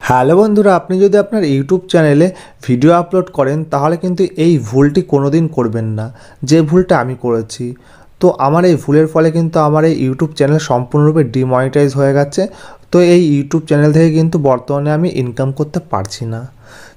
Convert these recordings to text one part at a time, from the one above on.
Hello বন্ধুরা, আপনি যদি আপনার ইউটিউব চ্যানেলে ভিডিও আপলোড করেন তাহলে কিন্তু এই ভুলটি কোনোদিন করবেন না, যে ভুলটা আমি করেছি। তো আমার এই ভুলের ফলে কিন্তু আমার এই ইউটিউব চ্যানেল সম্পূর্ণরূপে ডিমনিটাইজ হয়ে গেছে। তো এই ইউটিউব চ্যানেল থেকে কিন্তু বর্তমানে আমি ইনকাম করতে পারছি না।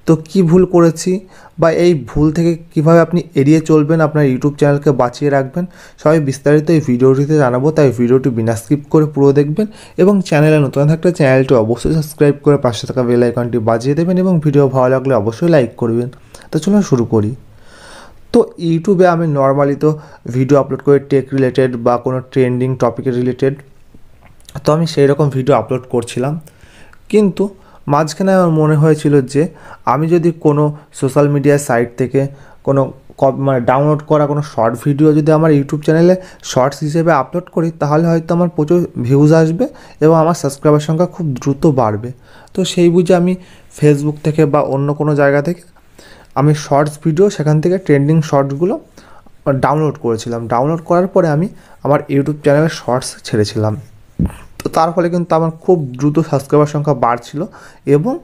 তো কি ভুল করেছি বা এই ভুল থেকে কিভাবে আপনি এড়িয়ে চলবেন, আপনার ইউটিউব চ্যানেলকে বাঁচিয়ে রাখবেন, সবাই বিস্তারিত এই ভিডিওটিতে জানাবো। তাই ভিডিওটি বিনা স্কিপ করে পুরো দেখবেন এবং চ্যানেলে নতুন থাকলে চ্যানেলটি অবশ্যই সাবস্ক্রাইব করে পাশে থাকা বেল আইকনটি বাজিয়ে দেবেন এবং ভিডিও ভালো লাগলে অবশ্যই লাইক করবেন। তো চলুন শুরু করি। তো ইউটিউবে আমি নর্মালি তো ভিডিও আপলোড করি টেক রিলেটেড বা কোনো ট্রেন্ডিং টপিকের রিলেটেড। তো আমি সেই রকম ভিডিও আপলোড করছিলাম, কিন্তু মাঝখানে আমার মনে হয়েছিল যে আমি যদি কোনো সোশ্যাল মিডিয়া সাইট থেকে কোনো মানে ডাউনলোড করা কোনো শর্ট ভিডিও যদি আমার ইউটিউব চ্যানেলে শর্টস হিসেবে আপলোড করি তাহলে হয়তো আমার প্রচুর ভিউজ আসবে এবং আমার সাবস্ক্রাইবার সংখ্যা খুব দ্রুত বাড়বে। তো সেই বুঝে আমি ফেসবুক থেকে বা অন্য কোনো জায়গা থেকে আমি শর্টস ভিডিও সেখান থেকে ট্রেন্ডিং শর্টসগুলো ডাউনলোড করেছিলাম। ডাউনলোড করার পরে আমি আমার ইউটিউব চ্যানেলে শর্টস ছেড়েছিলাম। তো তার ফলে কিন্তু আমার খুব দ্রুত সাবস্ক্রাইবার সংখ্যা বাড়ছিল এবং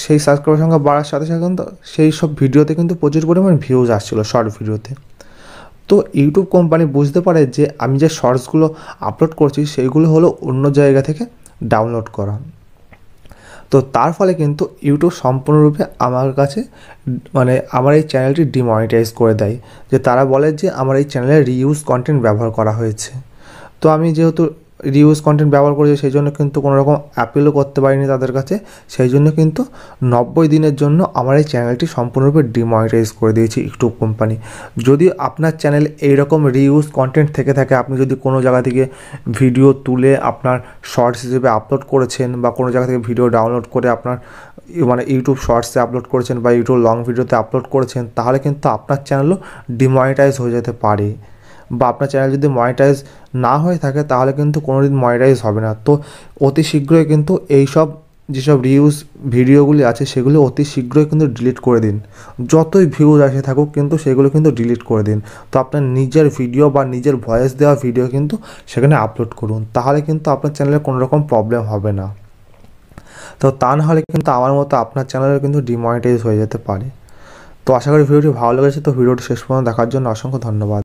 সেই সাবস্ক্রাইবার সংখ্যা বাড়ার সাথে সাথে কিন্তু সেই সব ভিডিওতে কিন্তু প্রচুর পরিমাণ ভিউজ আসছিলো শর্ট ভিডিওতে। তো ইউটিউব কোম্পানি বুঝতে পারে যে আমি যে শর্টসগুলো আপলোড করছি সেইগুলো হলো অন্য জায়গা থেকে ডাউনলোড করা। তো তার ফলে কিন্তু ইউটিউব সম্পূর্ণরূপে আমার কাছে মানে আমার এই চ্যানেলটি ডিমনিটাইজ করে দেয়, যে তারা বলে যে আমার এই চ্যানেলে রিইউজ কন্টেন্ট ব্যবহার করা হয়েছে। তো আমি যেহেতু রিউজ কন্টেন্ট ব্যবহার করেছি সেই জন্য কিন্তু কোনো রকম অ্যাপিলও করতে পারিনি তাদের কাছে। সেই জন্য কিন্তু 90 দিনের জন্য আমার এই চ্যানেলটি সম্পূর্ণরূপে ডিমনিটাইজ করে দিয়েছে ইউটিউব কোম্পানি। যদি আপনার চ্যানেলে এইরকম রিউজ কন্টেন্ট থেকে থাকে, আপনি যদি কোনো জায়গা থেকে ভিডিও তুলে আপনার শর্টস হিসেবে আপলোড করেছেন বা কোনো জায়গা থেকে ভিডিও ডাউনলোড করে আপনার মানে ইউটিউব শর্টসে আপলোড করেছেন বা ইউটিউব লং ভিডিওতে আপলোড করেছেন, তাহলে কিন্তু আপনার চ্যানেলও ডিমনিটাইজ হয়ে যেতে পারে। বা আপনার চ্যানেল যদি মনিটাইজ না হয়ে থাকে তাহলে কিন্তু কোনোদিন মনিটাইজ হবে না। তো অতি শীঘ্রই কিন্তু এইসব যেসব রিউজ ভিডিওগুলি আছে সেগুলো অতি শীঘ্রই কিন্তু ডিলিট করে দিন। যতই ভিউজ আসে থাকুক কিন্তু সেগুলো কিন্তু ডিলিট করে দিন। তো আপনার নিজের ভিডিও বা নিজের ভয়েস দেওয়া ভিডিও কিন্তু সেখানে আপলোড করুন, তাহলে কিন্তু আপনার চ্যানেলে কোনো রকম প্রবলেম হবে না। তো তা না হলে কিন্তু আমার মতো আপনার চ্যানেলে কিন্তু ডিমনিটাইজ হয়ে যেতে পারে। তো আশা করি ভিডিওটি ভালো লেগেছে। তো ভিডিওটি শেষ পর্যন্ত দেখার জন্য অসংখ্য ধন্যবাদ।